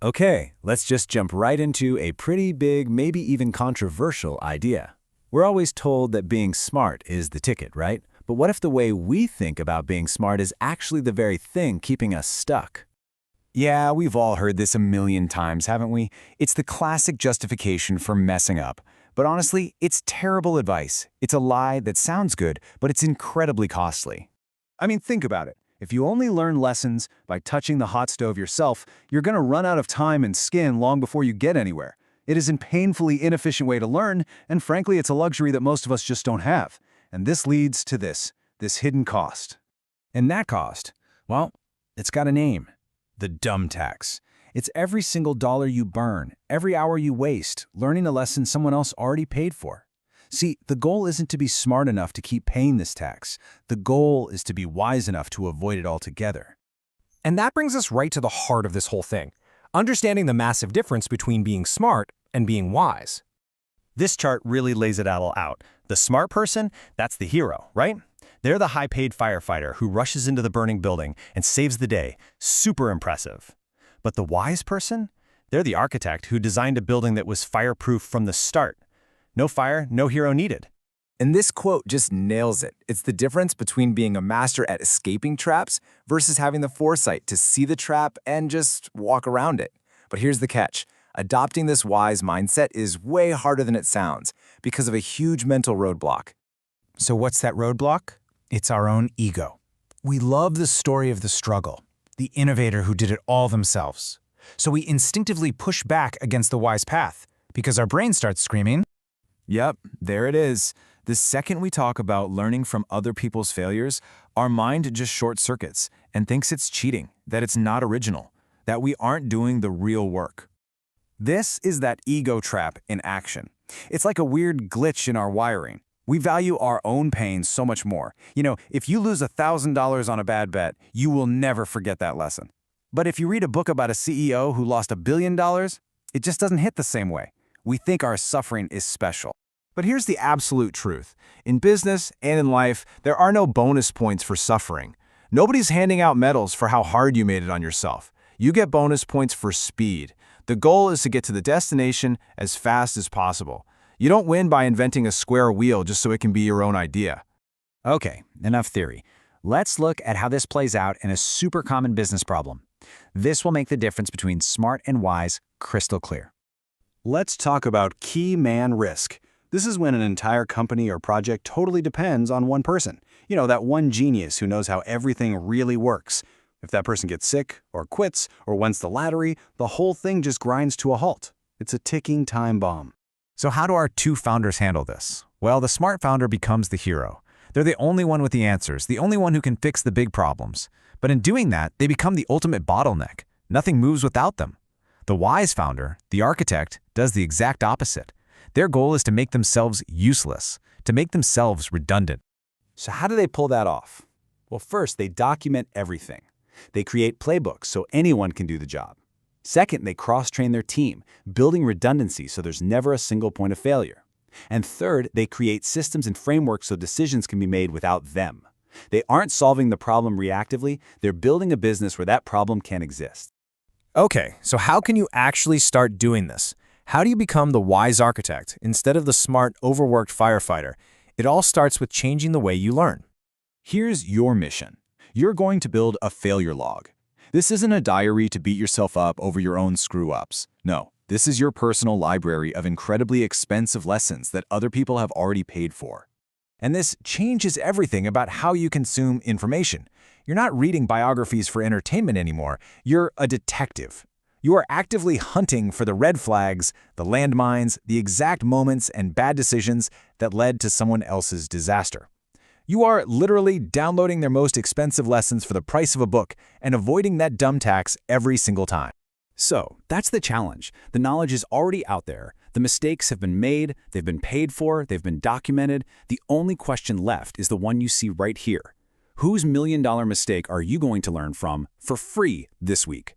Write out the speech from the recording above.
Okay, let's just jump right into a pretty big, maybe even controversial idea. We're always told that being smart is the ticket, right? But what if the way we think about being smart is actually the very thing keeping us stuck? Yeah, we've all heard this a million times, haven't we? It's the classic justification for messing up. But honestly, it's terrible advice. It's a lie that sounds good, but it's incredibly costly. I mean, think about it. If you only learn lessons by touching the hot stove yourself, you're going to run out of time and skin long before you get anywhere. It is a painfully inefficient way to learn, and frankly, it's a luxury that most of us just don't have. And this leads to this hidden cost. And that cost, well, it's got a name. The dumb tax. It's every single dollar you burn, every hour you waste, learning a lesson someone else already paid for. See, the goal isn't to be smart enough to keep paying this tax. The goal is to be wise enough to avoid it altogether. And that brings us right to the heart of this whole thing, understanding the massive difference between being smart and being wise. This chart really lays it all out. The smart person, that's the hero, right? They're the high-paid firefighter who rushes into the burning building and saves the day. Super impressive. But the wise person? They're the architect who designed a building that was fireproof from the start. No fire, no hero needed. And this quote just nails it. It's the difference between being a master at escaping traps versus having the foresight to see the trap and just walk around it. But here's the catch. Adopting this wise mindset is way harder than it sounds because of a huge mental roadblock. So what's that roadblock? It's our own ego. We love the story of the struggle, the innovator who did it all themselves. So we instinctively push back against the wise path because our brain starts screaming, Yep, there it is. The second we talk about learning from other people's failures, our mind just short circuits and thinks it's cheating, that it's not original, that we aren't doing the real work. This is that ego trap in action. It's like a weird glitch in our wiring. We value our own pain so much more. You know, if you lose $1,000 on a bad bet, you will never forget that lesson. But if you read a book about a CEO who lost $1 billion, it just doesn't hit the same way. We think our suffering is special. But here's the absolute truth. In business and in life, there are no bonus points for suffering. Nobody's handing out medals for how hard you made it on yourself. You get bonus points for speed. The goal is to get to the destination as fast as possible. You don't win by inventing a square wheel just so it can be your own idea. Okay, enough theory. Let's look at how this plays out in a super common business problem. This will make the difference between smart and wise crystal clear. Let's talk about key man risk. This is when an entire company or project totally depends on one person. You know, that one genius who knows how everything really works. If that person gets sick, or quits, or wins the lottery, the whole thing just grinds to a halt. It's a ticking time bomb. so how do our two founders handle this? Well, the smart founder becomes the hero. They're the only one with the answers, the only one who can fix the big problems. But in doing that, they become the ultimate bottleneck. Nothing moves without them. The wise founder, the architect, does the exact opposite. Their goal is to make themselves useless, to make themselves redundant. So how do they pull that off? Well, first, they document everything. They create playbooks so anyone can do the job. Second, they cross-train their team, building redundancy so there's never a single point of failure. And third, they create systems and frameworks so decisions can be made without them. They aren't solving the problem reactively, they're building a business where that problem can exist. Okay, so how can you actually start doing this? How do you become the wise architect instead of the smart, overworked firefighter? It all starts with changing the way you learn. Here's your mission. You're going to build a failure log. This isn't a diary to beat yourself up over your own screw-ups. No, this is your personal library of incredibly expensive lessons that other people have already paid for. And this changes everything about how you consume information. You're not reading biographies for entertainment anymore. You're a detective. You are actively hunting for the red flags, the landmines, the exact moments and bad decisions that led to someone else's disaster. You are literally downloading their most expensive lessons for the price of a book and avoiding that dumb tax every single time. So, that's the challenge. The knowledge is already out there. The mistakes have been made, they've been paid for, they've been documented. The only question left is the one you see right here. Whose $1 million mistake are you going to learn from for free this week?